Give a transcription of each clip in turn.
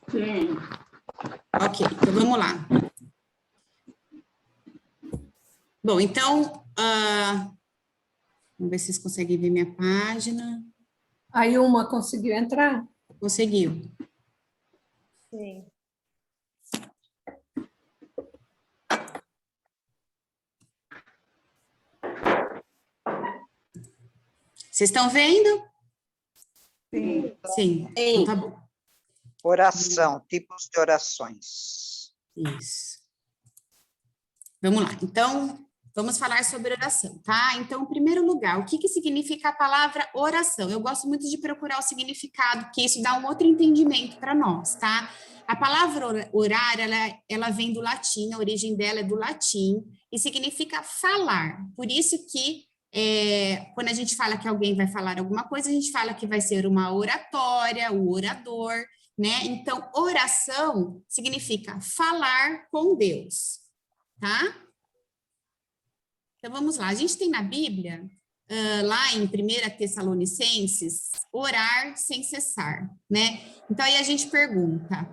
Sim. Ok, então vamos lá. Bom, então, vamos ver se vocês conseguem ver minha página. A Ilma conseguiu entrar? Conseguiu. Sim. Vocês estão vendo? Sim. Sim, então tá bom. Oração, tipos de orações. Isso. Vamos lá. Então, vamos falar sobre oração, tá? Então, em primeiro lugar, o que que significa a palavra oração? Eu gosto muito de procurar o significado, porque isso dá um outro entendimento para nós, tá? A palavra orar, ela vem do latim, a origem dela é do latim, e significa falar. Por isso que, quando a gente fala que alguém vai falar alguma coisa, a gente fala que vai ser uma oratória, o orador, né? Então, oração significa falar com Deus, tá? Então, vamos lá. A gente tem na Bíblia, lá em 1 Tessalonicenses, orar sem cessar, né? Então, aí a gente pergunta,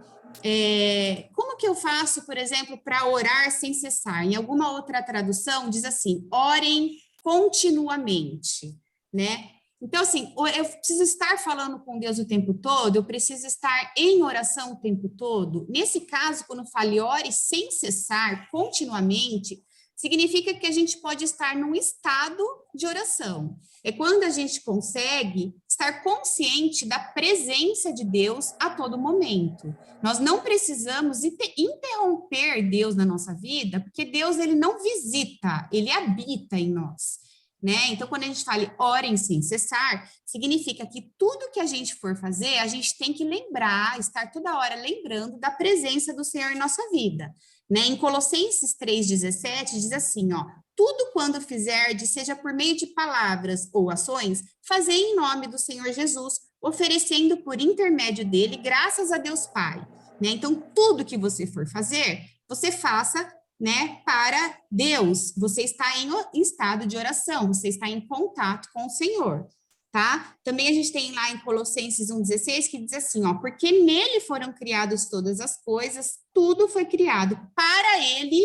como que eu faço, por exemplo, para orar sem cessar? Em alguma outra tradução, diz assim, orem continuamente, né? Então, assim, eu preciso estar falando com Deus o tempo todo, eu preciso estar em oração o tempo todo. Nesse caso, quando fale ore sem cessar, continuamente, significa que a gente pode estar num estado de oração. É quando a gente consegue estar consciente da presença de Deus a todo momento. Nós não precisamos interromper Deus na nossa vida, porque Deus, ele não visita, ele habita em nós. Né? Então, quando a gente fala orem sem cessar, significa que tudo que a gente for fazer, a gente tem que lembrar, estar toda hora lembrando da presença do Senhor em nossa vida. Né? Em Colossenses 3,17, diz assim, ó, tudo quando fizerdes, seja por meio de palavras ou ações, fazei em nome do Senhor Jesus, oferecendo por intermédio dele graças a Deus Pai. Né? Então, tudo que você for fazer, você faça, né, para Deus, você está em estado de oração, você está em contato com o Senhor, tá? Também a gente tem lá em Colossenses 1,16 que diz assim, ó, porque nele foram criadas todas as coisas, tudo foi criado para ele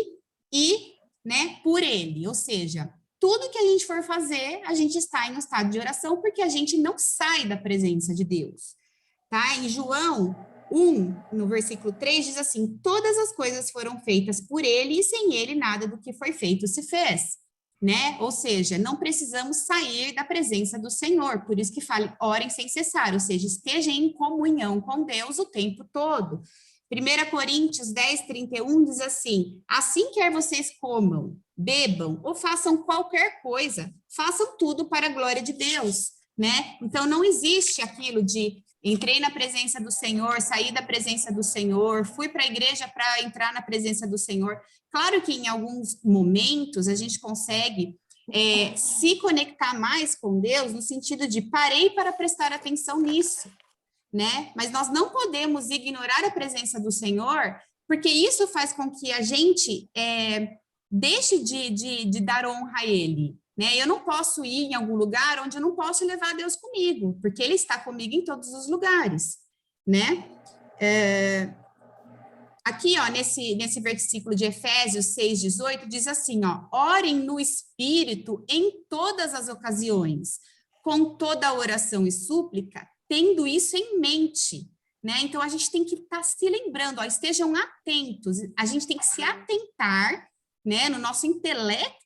e, né, por ele, ou seja, tudo que a gente for fazer, a gente está em um estado de oração, porque a gente não sai da presença de Deus, tá? Em João 1, no versículo 3, diz assim, todas as coisas foram feitas por ele e sem ele nada do que foi feito se fez, né? Ou seja, não precisamos sair da presença do Senhor, por isso que fale, orem sem cessar, ou seja, esteja em comunhão com Deus o tempo todo. 1 Coríntios 10:31 diz assim quer vocês comam, bebam ou façam qualquer coisa, façam tudo para a glória de Deus, né? Então, não existe aquilo de entrei na presença do Senhor, saí da presença do Senhor, fui para a igreja para entrar na presença do Senhor. Claro que em alguns momentos a gente consegue se conectar mais com Deus, no sentido de parei para prestar atenção nisso, né? Mas nós não podemos ignorar a presença do Senhor, porque isso faz com que a gente deixe de dar honra a Ele. Né? Eu não posso ir em algum lugar onde eu não posso levar Deus comigo, porque Ele está comigo em todos os lugares, né? Aqui, ó, nesse versículo de Efésios 6:18, diz assim, ó, orem no Espírito em todas as ocasiões, com toda oração e súplica, tendo isso em mente, né? Então, a gente tem que estar se lembrando, ó, estejam atentos, a gente tem que se atentar, né, no nosso intelecto,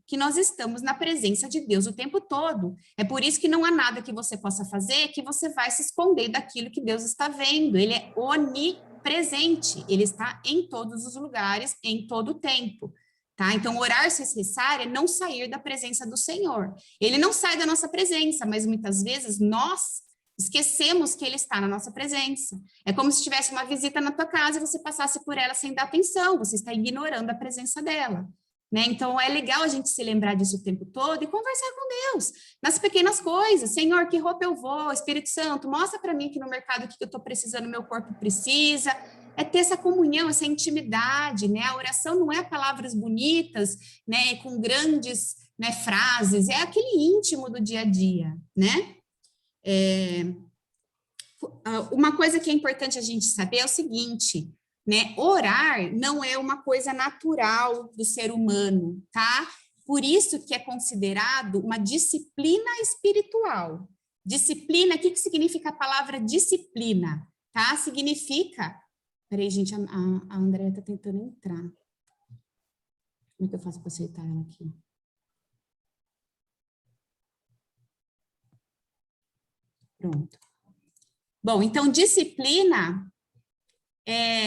que nós estamos na presença de Deus o tempo todo. É por isso que não há nada que você possa fazer que você vai se esconder daquilo que Deus está vendo. Ele é onipresente, ele está em todos os lugares, em todo o tempo. Tá? Então, orar sem cessar é não sair da presença do Senhor. Ele não sai da nossa presença, mas muitas vezes nós esquecemos que ele está na nossa presença. É como se tivesse uma visita na tua casa e você passasse por ela sem dar atenção, você está ignorando a presença dela. Né? Então, é legal a gente se lembrar disso o tempo todo e conversar com Deus, nas pequenas coisas. Senhor, que roupa eu vou? Espírito Santo, mostra para mim aqui no mercado o que eu estou precisando, meu corpo precisa. É ter essa comunhão, essa intimidade, né? A oração não é palavras bonitas, né? Com grandes, né, frases, é aquele íntimo do dia a dia, né? uma coisa que é importante a gente saber é o seguinte, né? Orar não é uma coisa natural do ser humano, tá? Por isso que é considerado uma disciplina espiritual. Disciplina, o que significa a palavra disciplina? Tá? Significa... Peraí, gente, a Andréia está tentando entrar. Como é que eu faço para aceitar ela aqui? Pronto. Bom, então, disciplina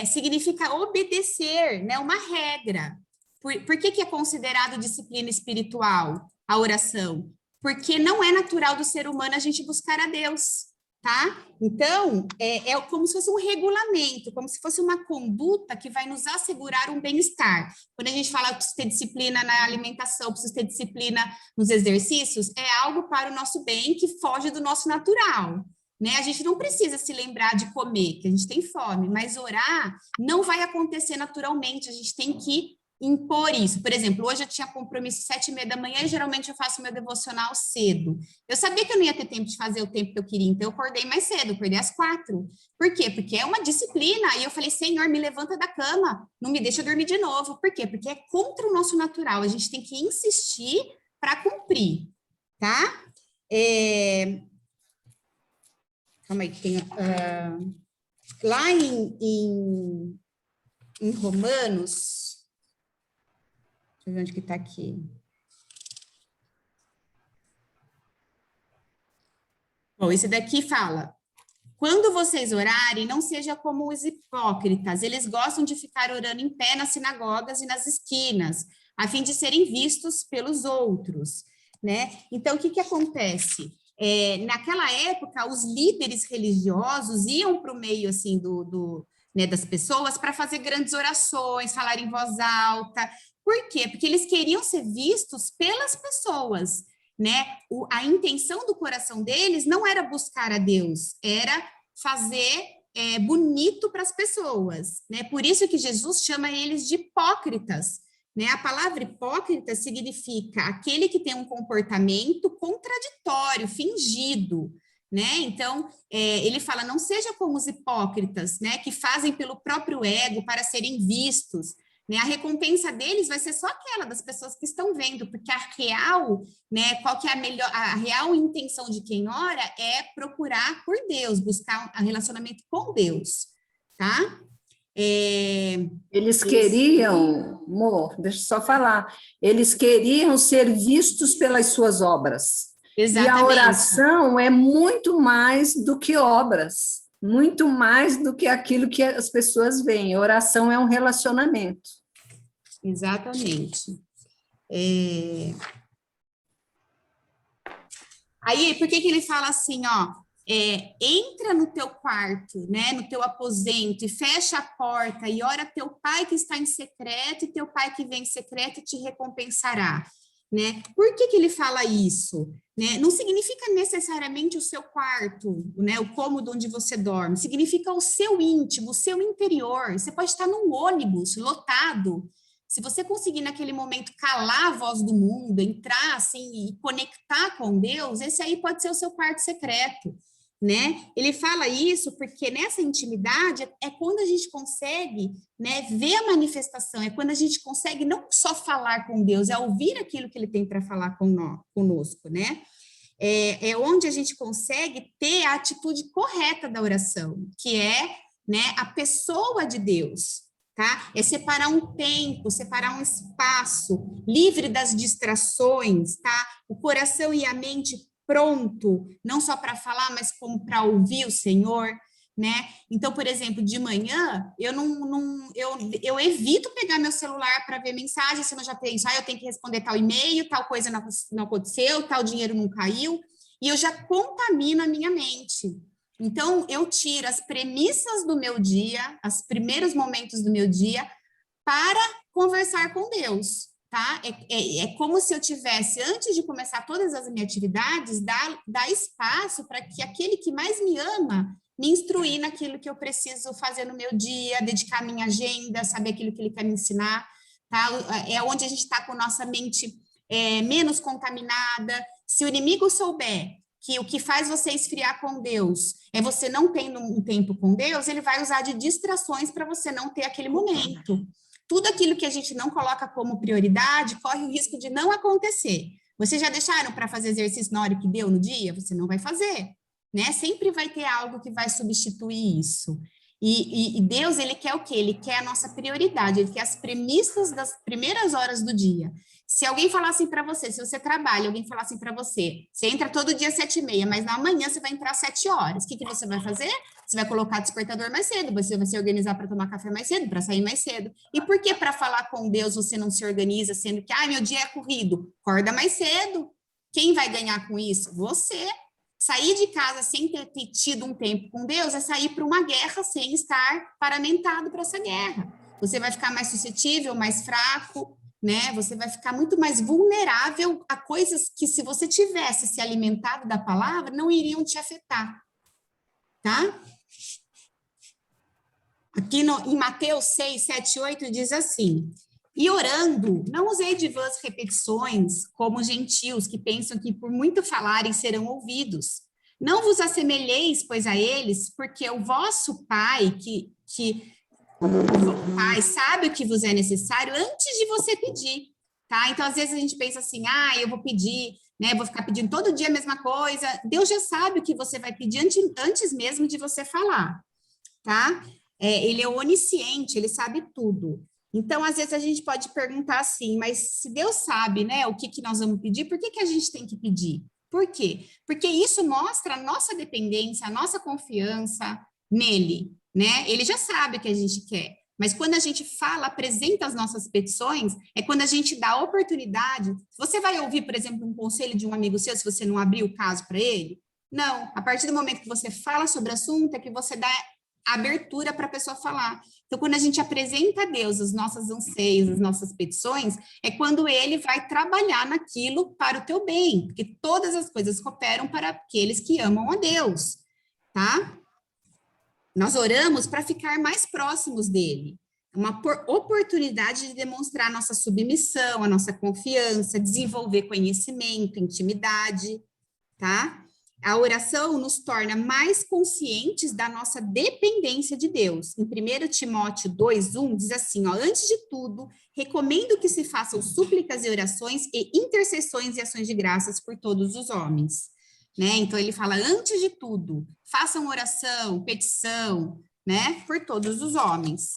significa obedecer, né? Uma regra. Por que é considerado disciplina espiritual a oração? Porque não é natural do ser humano a gente buscar a Deus, tá? Então, é como se fosse um regulamento, como se fosse uma conduta que vai nos assegurar um bem-estar. Quando a gente fala que precisa ter disciplina na alimentação, precisa ter disciplina nos exercícios, é algo para o nosso bem que foge do nosso natural. Né? A gente não precisa se lembrar de comer, que a gente tem fome, mas orar não vai acontecer naturalmente, a gente tem que impor isso. Por exemplo, hoje eu tinha compromisso 7h30 da manhã e geralmente eu faço meu devocional cedo. Eu sabia que eu não ia ter tempo de fazer o tempo que eu queria, então eu acordei mais cedo, eu acordei às 4h. Por quê? Porque é uma disciplina. E eu falei, Senhor, me levanta da cama, não me deixa dormir de novo. Por quê? Porque é contra o nosso natural, a gente tem que insistir para cumprir, tá? Calma aí, tem, lá em Romanos, deixa eu ver onde que está aqui. Bom, esse daqui fala, quando vocês orarem, não seja como os hipócritas, eles gostam de ficar orando em pé nas sinagogas e nas esquinas, a fim de serem vistos pelos outros, né? Então, o que acontece? Naquela época, os líderes religiosos iam para o meio, assim, né, das pessoas para fazer grandes orações, falar em voz alta. Por quê? Porque eles queriam ser vistos pelas pessoas, né? A intenção do coração deles não era buscar a Deus, era fazer bonito para as pessoas, né? Por isso que Jesus chama eles de hipócritas, né? A palavra hipócrita significa aquele que tem um comportamento contraditório, fingido, né? Então, ele fala, não seja como os hipócritas, né? Que fazem pelo próprio ego para serem vistos, né? A recompensa deles vai ser só aquela das pessoas que estão vendo, porque a real, né? Qual que é a real intenção de quem ora é procurar por Deus, buscar um relacionamento com Deus, tá? Eles queriam, amor, deixa eu só falar, eles queriam ser vistos pelas suas obras. Exatamente. E a oração é muito mais do que obras, muito mais do que aquilo que as pessoas veem. A oração é um relacionamento. Exatamente. Aí, por que ele fala assim, ó, entra no teu quarto, né, no teu aposento e fecha a porta e ora teu pai que está em secreto e teu pai que vem em secreto te recompensará, né? Por que ele fala isso? Né? Não significa necessariamente o seu quarto, né, o cômodo onde você dorme, significa o seu íntimo, o seu interior. Você pode estar num ônibus lotado, se você conseguir naquele momento calar a voz do mundo, entrar assim e conectar com Deus, esse aí pode ser o seu quarto secreto, né? Ele fala isso porque nessa intimidade é quando a gente consegue, né, ver a manifestação, é quando a gente consegue não só falar com Deus, é ouvir aquilo que ele tem para falar conosco, né? É onde a gente consegue ter a atitude correta da oração, que é, né, a pessoa de Deus, tá? É separar um tempo, separar um espaço, livre das distrações, tá? O coração e a mente pronto, não só para falar, mas como para ouvir o Senhor, né? Então, por exemplo, de manhã, eu evito pegar meu celular para ver mensagem, se eu já penso, eu tenho que responder tal e-mail, tal coisa não aconteceu, tal dinheiro não caiu, e eu já contamino a minha mente. Então, eu tiro as premissas do meu dia, os primeiros momentos do meu dia, para conversar com Deus, tá? É como se eu tivesse, antes de começar todas as minhas atividades, dar espaço para que aquele que mais me ama me instruir naquilo que eu preciso fazer no meu dia, dedicar a minha agenda, saber aquilo que ele quer me ensinar, tá? É onde a gente está com nossa mente menos contaminada. Se o inimigo souber que o que faz você esfriar com Deus é você não tendo um tempo com Deus, ele vai usar de distrações para você não ter aquele momento. Tudo aquilo que a gente não coloca como prioridade corre o risco de não acontecer. Vocês já deixaram para fazer exercício na hora que deu no dia? Você não vai fazer, né? Sempre vai ter algo que vai substituir isso. E Deus, ele quer o quê? Ele quer a nossa prioridade, ele quer as premissas das primeiras horas do dia. Se alguém falar assim para você, se você trabalha, alguém falar assim para você, você entra todo dia às 7h30, mas na manhã você vai entrar às 7 horas. O que você vai fazer? Você vai colocar despertador mais cedo, você vai se organizar para tomar café mais cedo, para sair mais cedo. E por que para falar com Deus você não se organiza, sendo que, meu dia é corrido? Acorda mais cedo. Quem vai ganhar com isso? Você. Sair de casa sem ter tido um tempo com Deus é sair para uma guerra sem estar paramentado para essa guerra. Você vai ficar mais suscetível, mais fraco, né? Você vai ficar muito mais vulnerável a coisas que, se você tivesse se alimentado da palavra, não iriam te afetar, tá? Aqui em Mateus 6, 7, 8 diz assim: e orando, não usei de vãs repetições, como os gentios que pensam que por muito falarem serão ouvidos. Não vos assemelheis, pois, a eles, porque o vosso Pai, o Pai sabe o que vos é necessário antes de você pedir, tá? Então, às vezes a gente pensa assim, eu vou pedir, né? Vou ficar pedindo todo dia a mesma coisa. Deus já sabe o que você vai pedir antes mesmo de você falar, tá? Ele é onisciente, ele sabe tudo. Então, às vezes a gente pode perguntar assim, mas se Deus sabe, né, o que nós vamos pedir, por que a gente tem que pedir? Por quê? Porque isso mostra a nossa dependência, a nossa confiança nele, né? Ele já sabe o que a gente quer. Mas quando a gente fala, apresenta as nossas petições, é quando a gente dá a oportunidade. Você vai ouvir, por exemplo, um conselho de um amigo seu, se você não abrir o caso para ele? Não. A partir do momento que você fala sobre o assunto, é que você dá abertura para a pessoa falar. Então, quando a gente apresenta a Deus os nossos anseios, as nossas petições, é quando ele vai trabalhar naquilo para o teu bem, porque todas as coisas cooperam para aqueles que amam a Deus, tá? Nós oramos para ficar mais próximos dele. Uma oportunidade de demonstrar a nossa submissão, a nossa confiança, desenvolver conhecimento, intimidade, tá? A oração nos torna mais conscientes da nossa dependência de Deus. Em 1 Timóteo 2:1 diz assim, antes de tudo, recomendo que se façam súplicas e orações e intercessões e ações de graças por todos os homens. Né? Então, ele fala, antes de tudo, façam oração, petição, né, por todos os homens.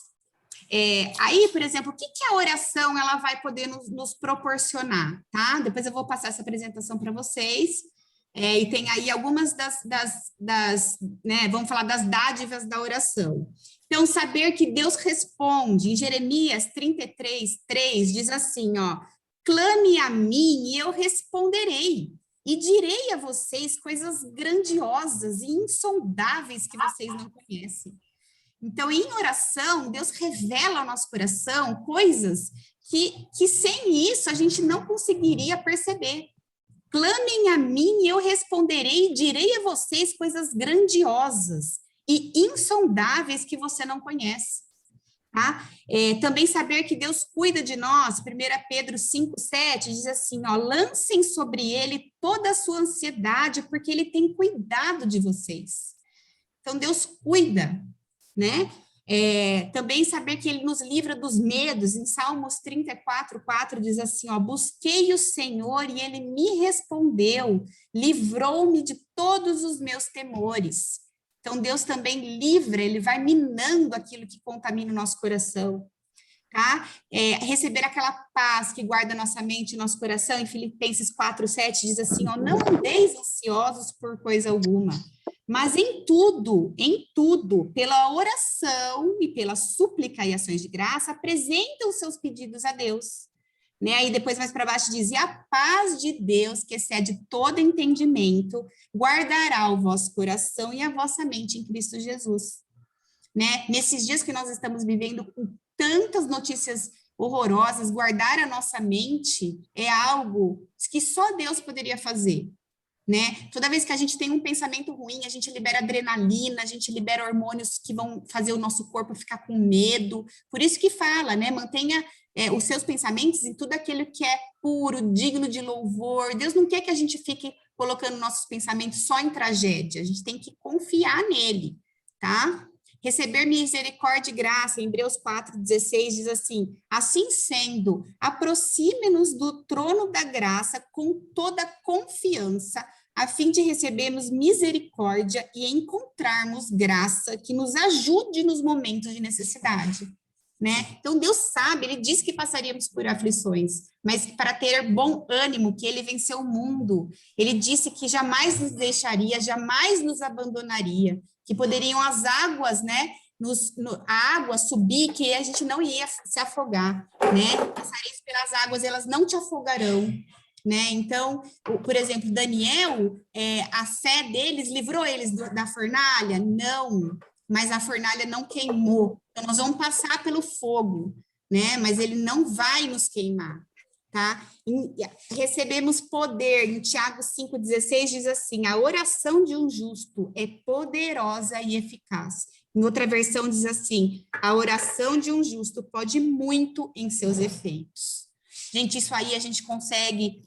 Aí, por exemplo, o que a oração ela vai poder nos proporcionar, tá? Depois eu vou passar essa apresentação para vocês. E tem aí algumas né, vamos falar das dádivas da oração. Então, saber que Deus responde, em Jeremias 33:3, diz assim, clame a mim e eu responderei, e direi a vocês coisas grandiosas e insondáveis que vocês não conhecem. Então, em oração, Deus revela ao nosso coração coisas que sem isso a gente não conseguiria perceber. Clamem a mim e eu responderei e direi a vocês coisas grandiosas e insondáveis que você não conhece. Tá? Também saber que Deus cuida de nós, 1 Pedro 5:7 diz assim, lancem sobre ele toda a sua ansiedade, porque ele tem cuidado de vocês. Então, Deus cuida, né? Também saber que ele nos livra dos medos, em Salmos 34:4 diz assim, busquei o Senhor e ele me respondeu, livrou-me de todos os meus temores. Então, Deus também livra, ele vai minando aquilo que contamina o nosso coração, tá? Receber aquela paz que guarda nossa mente e nosso coração, em Filipenses 4:7 diz assim, não andeis ansiosos por coisa alguma, mas em tudo, pela oração e pela súplica e ações de graça, apresentem os seus pedidos a Deus. Né? Aí depois, mais para baixo, diz, e a paz de Deus, que excede todo entendimento, guardará o vosso coração e a vossa mente em Cristo Jesus. Né? Nesses dias que nós estamos vivendo com tantas notícias horrorosas, guardar a nossa mente é algo que só Deus poderia fazer. Né? Toda vez que a gente tem um pensamento ruim, a gente libera adrenalina, a gente libera hormônios que vão fazer o nosso corpo ficar com medo. Por isso que fala, né? Mantenha os seus pensamentos em tudo aquilo que é puro, digno de louvor. Deus não quer que a gente fique colocando nossos pensamentos só em tragédia, a gente tem que confiar nele, tá? Receber misericórdia e graça, em Hebreus 4,16 diz assim sendo, aproxime-nos do trono da graça com toda confiança, a fim de recebermos misericórdia e encontrarmos graça que nos ajude nos momentos de necessidade, né? Então, Deus sabe, ele disse que passaríamos por aflições, mas para ter bom ânimo, que ele venceu o mundo. Ele disse que jamais nos deixaria, jamais nos abandonaria, que poderiam as águas, né, a água subir, que a gente não ia se afogar, né? Passareis pelas águas, elas não te afogarão, né? Então, por exemplo, Daniel, a fé deles livrou eles da fornalha? Não, mas a fornalha não queimou. Então, nós vamos passar pelo fogo, né? Mas ele não vai nos queimar, tá? Recebemos poder. Em Tiago 5,16 diz assim, a oração de um justo é poderosa e eficaz. Em outra versão diz assim, a oração de um justo pode muito em seus efeitos. Gente, isso aí a gente consegue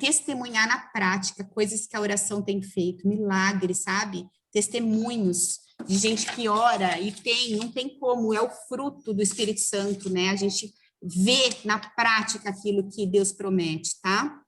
testemunhar na prática, coisas que a oração tem feito, milagres, sabe? Testemunhos de gente que ora e não tem como, é o fruto do Espírito Santo, né? A gente vê na prática aquilo que Deus promete, tá?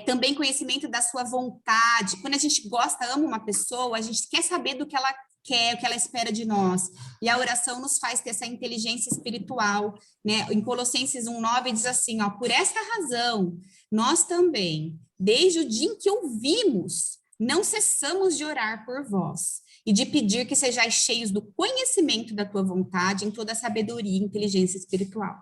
Também conhecimento da sua vontade. Quando a gente gosta, ama uma pessoa, a gente quer saber do que ela quer, o que ela espera de nós. E a oração nos faz ter essa inteligência espiritual, né? Em Colossenses 1,9 diz assim, ó, por esta razão, nós também, desde o dia em que ouvimos, não cessamos de orar por vós e de pedir que sejais cheios do conhecimento da tua vontade em toda a sabedoria e inteligência espiritual.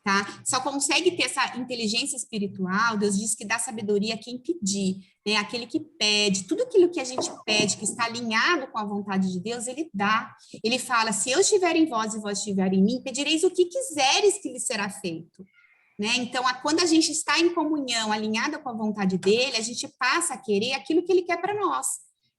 Tá? Só consegue ter essa inteligência espiritual, Deus diz que dá sabedoria a quem pedir, né? Aquele que pede, tudo aquilo que a gente pede, que está alinhado com a vontade de Deus, ele dá. Ele fala, se eu estiver em vós e vós estiver em mim, pedireis o que quiseres que lhe será feito. Né? Então, quando a gente está em comunhão, alinhada com a vontade dele, a gente passa a querer aquilo que ele quer para nós.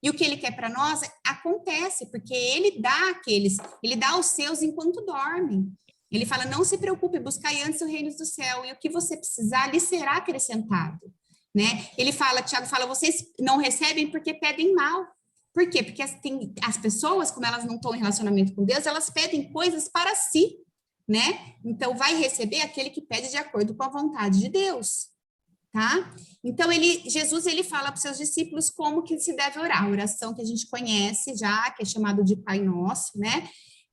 E o que ele quer para nós acontece, porque ele dá aos seus enquanto dormem. Ele fala, não se preocupe, buscai antes o reino do céu, e o que você precisar lhe será acrescentado, né? Ele fala, Tiago fala, vocês não recebem porque pedem mal. Por quê? Porque as pessoas, como elas não estão em relacionamento com Deus, elas pedem coisas para si, né? Então, vai receber aquele que pede de acordo com a vontade de Deus, tá? Então, Jesus fala para os seus discípulos como que se deve orar, a oração que a gente conhece já, que é chamado de Pai Nosso, né?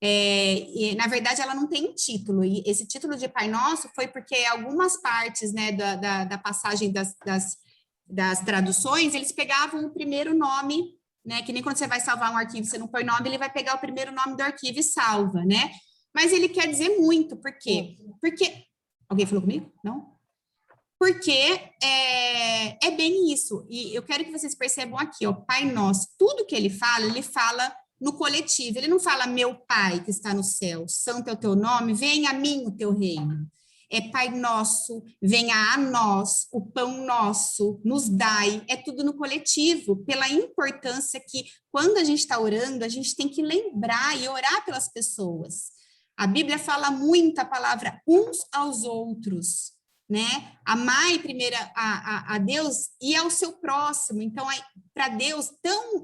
E, na verdade, ela não tem título, e esse título de Pai Nosso foi porque algumas partes, né, da passagem das traduções, eles pegavam o primeiro nome, né, que nem quando você vai salvar um arquivo, você não põe nome, ele vai pegar o primeiro nome do arquivo e salva, né? Mas ele quer dizer muito, por quê? Porque... Alguém falou comigo? Não? Porque é bem isso, e eu quero que vocês percebam aqui, ó, Pai Nosso, tudo que ele fala no coletivo, ele não fala meu Pai que está no céu, santo é o teu nome, venha a mim o teu reino. É Pai Nosso, venha a nós, o pão nosso, nos dai, é tudo no coletivo, pela importância que quando a gente está orando, a gente tem que lembrar e orar pelas pessoas. A Bíblia fala muito a palavra uns aos outros, né? Amai primeiro a Deus e ao seu próximo. Então, para Deus,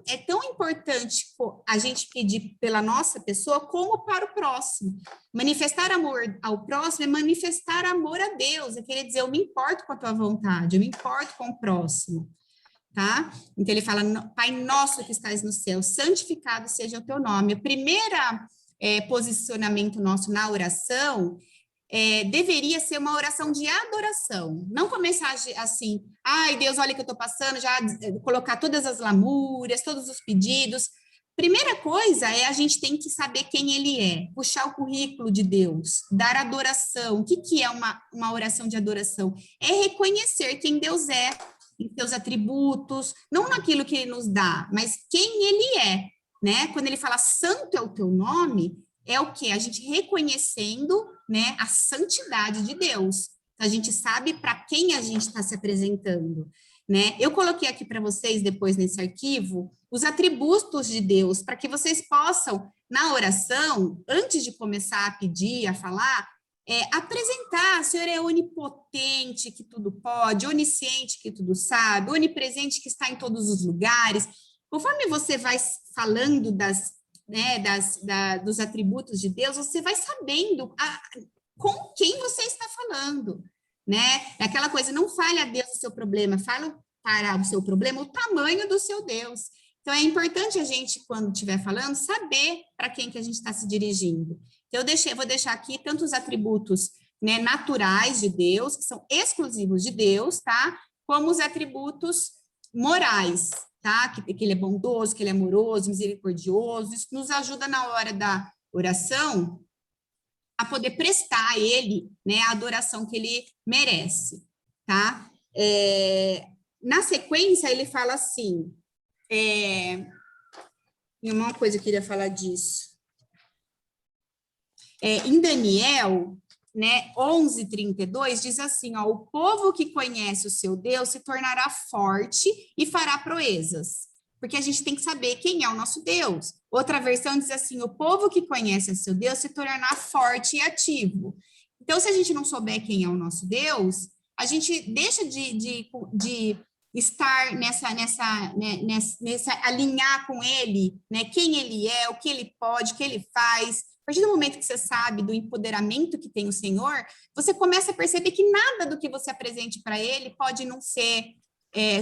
é tão importante a gente pedir pela nossa pessoa como para o próximo. Manifestar amor ao próximo é manifestar amor a Deus, é querer dizer, eu me importo com a tua vontade, eu me importo com o próximo, tá? Então, ele fala, Pai nosso que estás no céu, santificado seja o teu nome. O primeiro posicionamento nosso na oração deveria ser uma oração de adoração, não começar assim, ai Deus, olha que eu estou passando, já colocar todas as lamúrias, todos os pedidos. Primeira coisa a gente tem que saber quem ele é, puxar o currículo de Deus, dar adoração. O que é uma oração de adoração? É reconhecer quem Deus é, em seus atributos, não naquilo que ele nos dá, mas quem ele é, né? Quando ele fala santo é o teu nome, é o quê? A gente reconhecendo, né, a santidade de Deus. A gente sabe para quem a gente está se apresentando, né? Eu coloquei aqui para vocês, depois nesse arquivo, os atributos de Deus, para que vocês possam, na oração, antes de começar a pedir, a falar, apresentar, o Senhor é onipotente, que tudo pode, onisciente, que tudo sabe, onipresente, que está em todos os lugares. Conforme você vai falando dos atributos de Deus, você vai sabendo com quem você está falando, né? É aquela coisa, não fale a Deus o seu problema, fale para o seu problema o tamanho do seu Deus. Então, é importante a gente, quando estiver falando, saber para quem que a gente está se dirigindo. Então, vou deixar aqui tanto os atributos, né, naturais de Deus, que são exclusivos de Deus, tá? Como os atributos morais, tá? Que ele é bondoso, que ele é amoroso, misericordioso. Isso nos ajuda na hora da oração a poder prestar a ele, né, a adoração que ele merece, tá? Na sequência, ele fala assim, e uma coisa eu queria falar disso. Em Daniel, né, 11:32, diz assim, ó, o povo que conhece o seu Deus se tornará forte e fará proezas, porque a gente tem que saber quem é o nosso Deus. Outra versão diz assim, o povo que conhece o seu Deus se tornará forte e ativo. Então, se a gente não souber quem é o nosso Deus, a gente deixa de estar nessa alinhar com ele, né, quem ele é, o que ele pode, o que ele faz. A partir do momento que você sabe do empoderamento que tem o Senhor, você começa a perceber que nada do que você apresente para ele pode não ser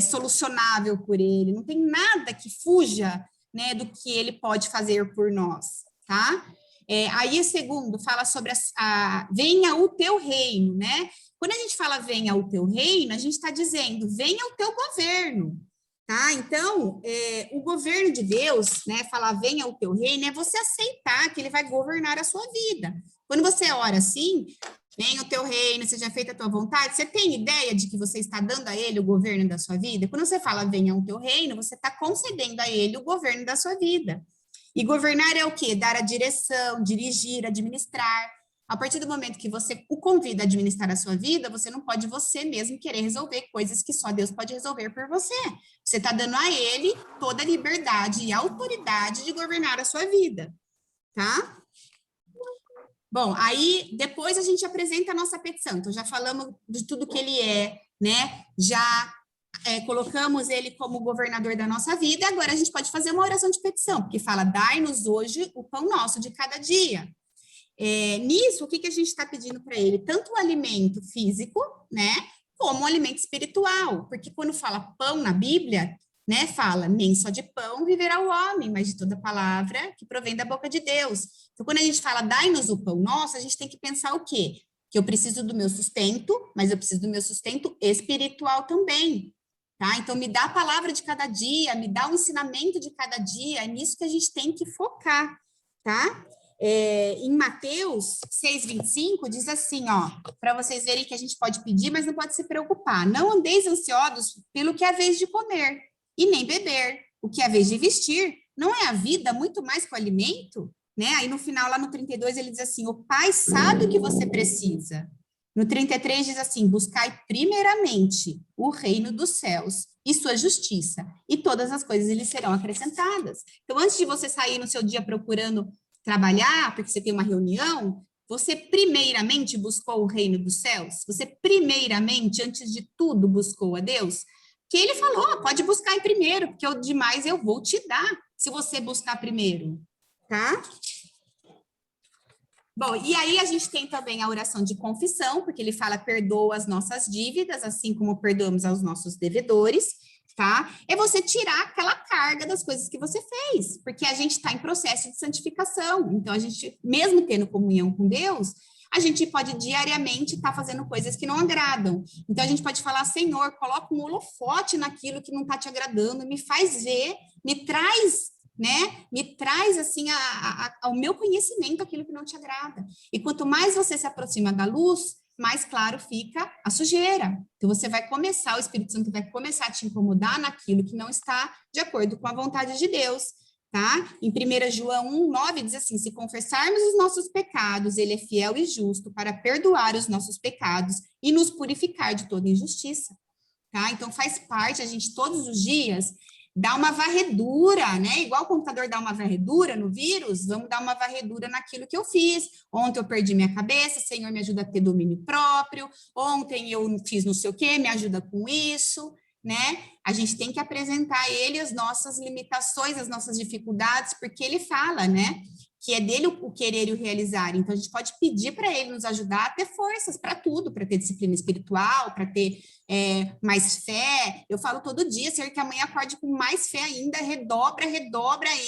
solucionável por ele, não tem nada que fuja, né, do que ele pode fazer por nós, tá? Aí o segundo fala sobre venha o teu reino, né? Quando a gente fala venha o teu reino, a gente está dizendo venha o teu governo, tá? Então, o governo de Deus, né, falar venha o teu reino, é você aceitar que ele vai governar a sua vida. Quando você ora assim, venha o teu reino, seja feita a tua vontade, você tem ideia de que você está dando a ele o governo da sua vida? Quando você fala venha o teu reino, você está concedendo a ele o governo da sua vida. E governar é o quê? Dar a direção, dirigir, administrar. A partir do momento que você o convida a administrar a sua vida, você não pode você mesmo querer resolver coisas que só Deus pode resolver por você. Você está dando a ele toda a liberdade e autoridade de governar a sua vida, tá? Bom, aí depois a gente apresenta a nossa petição. Então, já falamos de tudo que ele é, né? Já colocamos ele como governador da nossa vida, agora a gente pode fazer uma oração de petição, porque fala, dai-nos hoje o pão nosso de cada dia. Nisso, o que a gente está pedindo para ele? Tanto o alimento físico, né, como o alimento espiritual, porque quando fala pão na Bíblia, né, fala, nem só de pão viverá o homem, mas de toda palavra que provém da boca de Deus. Então, quando a gente fala, dai-nos o pão nosso, a gente tem que pensar o quê? Que eu preciso do meu sustento, mas eu preciso do meu sustento espiritual também, tá? Então, me dá a palavra de cada dia, me dá o ensinamento de cada dia, é nisso que a gente tem que focar, tá? Em Mateus 6:25, diz assim, ó, para vocês verem que a gente pode pedir, mas não pode se preocupar. Não andeis ansiosos pelo que é a vez de comer, e nem beber, o que é a vez de vestir. Não é a vida muito mais que o alimento? Né? Aí no final, lá no 32, ele diz assim, o Pai sabe o que você precisa. No 33 diz assim, buscai primeiramente o reino dos céus e sua justiça, e todas as coisas lhes serão acrescentadas. Então, antes de você sair no seu dia procurando trabalhar, porque você tem uma reunião, você primeiramente buscou o reino dos céus? Você primeiramente, antes de tudo, buscou a Deus? Que ele falou, pode buscar em primeiro, porque o demais eu vou te dar, se você buscar primeiro, tá? Bom, e aí a gente tem também a oração de confissão, porque ele fala, perdoa as nossas dívidas, assim como perdoamos aos nossos devedores, tá? É você tirar aquela carga das coisas que você fez, porque a gente está em processo de santificação, então a gente, mesmo tendo comunhão com Deus, a gente pode diariamente estar fazendo coisas que não agradam. Então a gente pode falar, Senhor, coloca um holofote naquilo que não está te agradando, me faz ver, me traz, né? Me traz assim ao meu conhecimento aquilo que não te agrada. E quanto mais você se aproxima da luz, mais claro fica a sujeira. Então, você vai começar, o Espírito Santo vai começar a te incomodar naquilo que não está de acordo com a vontade de Deus, tá? Em 1 João 1:9 diz assim, se confessarmos os nossos pecados, ele é fiel e justo para perdoar os nossos pecados e nos purificar de toda injustiça, tá? Então, faz parte, a gente todos os dias dar uma varredura, né? Igual o computador dá uma varredura no vírus, vamos dar uma varredura naquilo que eu fiz. Ontem eu perdi minha cabeça, Senhor, me ajuda a ter domínio próprio. Ontem eu fiz não sei o quê, me ajuda com isso, né? A gente tem que apresentar a ele as nossas limitações, as nossas dificuldades, porque ele fala, né? Que é dele o querer e o realizar. Então, a gente pode pedir para ele nos ajudar a ter forças para tudo, para ter disciplina espiritual, para ter mais fé. Eu falo todo dia, Senhor, que amanhã acorde com mais fé ainda, redobra,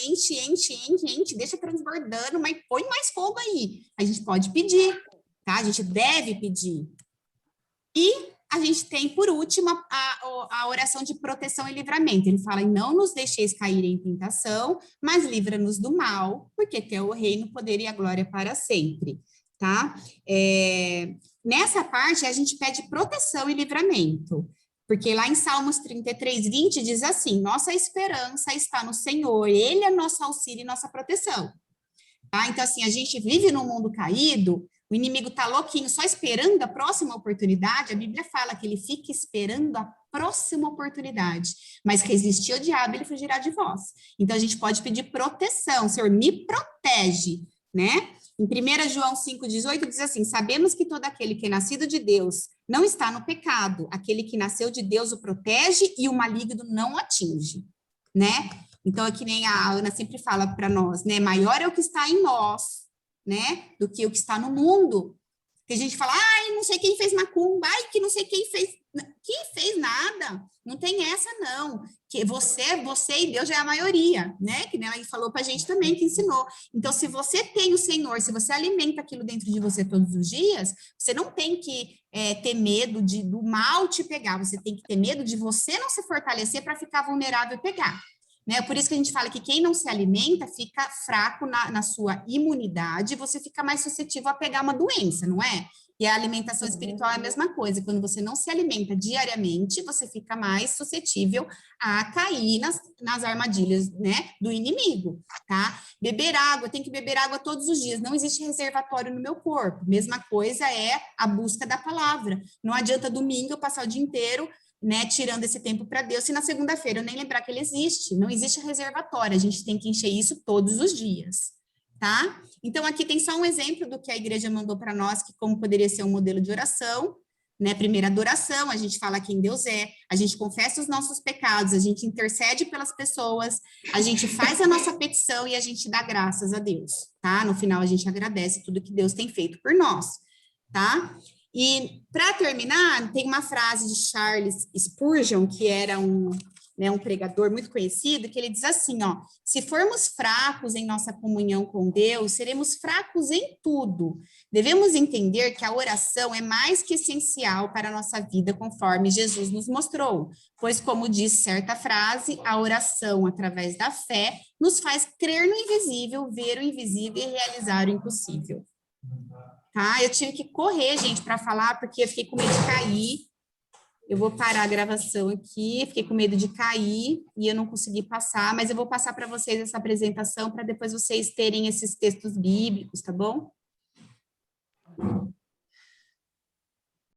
enche, deixa transbordando, mas põe mais fogo aí. A gente pode pedir, tá? A gente deve pedir. E a gente tem, por último, a oração de proteção e livramento. Ele fala, não nos deixeis cair em tentação, mas livra-nos do mal, porque teu o reino, o poder e a glória para sempre, tá? Nessa parte, a gente pede proteção e livramento, porque lá em Salmos 33, 20, diz assim, nossa esperança está no Senhor, Ele é nosso auxílio e nossa proteção. Tá? Então, assim, a gente vive num mundo caído, o inimigo está louquinho, só esperando a próxima oportunidade. A Bíblia fala que ele fica esperando a próxima oportunidade, mas resistir ao diabo, ele fugirá de vós. Então, a gente pode pedir proteção. Senhor, me protege, né? Em 1 João 5,18 diz assim, sabemos que todo aquele que é nascido de Deus não está no pecado. Aquele que nasceu de Deus o protege e o maligno não o atinge, né? Então, é que nem a Ana sempre fala para nós, né? Maior é o que está em nós, né, do que o que está no mundo. Tem gente que fala, ai, não sei quem fez macumba, ai, que não sei quem fez nada, não tem essa não, que você e Deus já é a maioria, né, que ela falou pra gente também, que ensinou. Então, se você tem o Senhor, se você alimenta aquilo dentro de você todos os dias, você não tem que ter medo do mal te pegar, você tem que ter medo de você não se fortalecer para ficar vulnerável e pegar. Né? Por isso que a gente fala que quem não se alimenta fica fraco na sua imunidade, você fica mais suscetível a pegar uma doença, não é? E a alimentação espiritual é a mesma coisa. Quando você não se alimenta diariamente, você fica mais suscetível a cair nas armadilhas, né, do inimigo, tá? Beber água, tem que beber água todos os dias. Não existe reservatório no meu corpo. Mesma coisa é a busca da palavra. Não adianta domingo eu passar o dia inteiro, né, tirando esse tempo para Deus, e na segunda-feira eu nem lembrar que ele existe. Não existe reservatório, a gente tem que encher isso todos os dias, tá? Então, aqui tem só um exemplo do que a igreja mandou para nós, que como poderia ser um modelo de oração, né? Primeira adoração, a gente fala quem Deus é, a gente confessa os nossos pecados, a gente intercede pelas pessoas, a gente faz a nossa petição e a gente dá graças a Deus, tá? No final, a gente agradece tudo que Deus tem feito por nós, tá? E, para terminar, tem uma frase de Charles Spurgeon, que era um pregador muito conhecido, que ele diz assim, ó, se formos fracos em nossa comunhão com Deus, seremos fracos em tudo. Devemos entender que a oração é mais que essencial para a nossa vida, conforme Jesus nos mostrou, pois, como diz certa frase, a oração, através da fé, nos faz crer no invisível, ver o invisível e realizar o impossível. Tá? Eu tive que correr, gente, para falar, porque eu fiquei com medo de cair. Eu vou parar a gravação aqui, fiquei com medo de cair e eu não consegui passar, mas eu vou passar para vocês essa apresentação para depois vocês terem esses textos bíblicos, tá bom?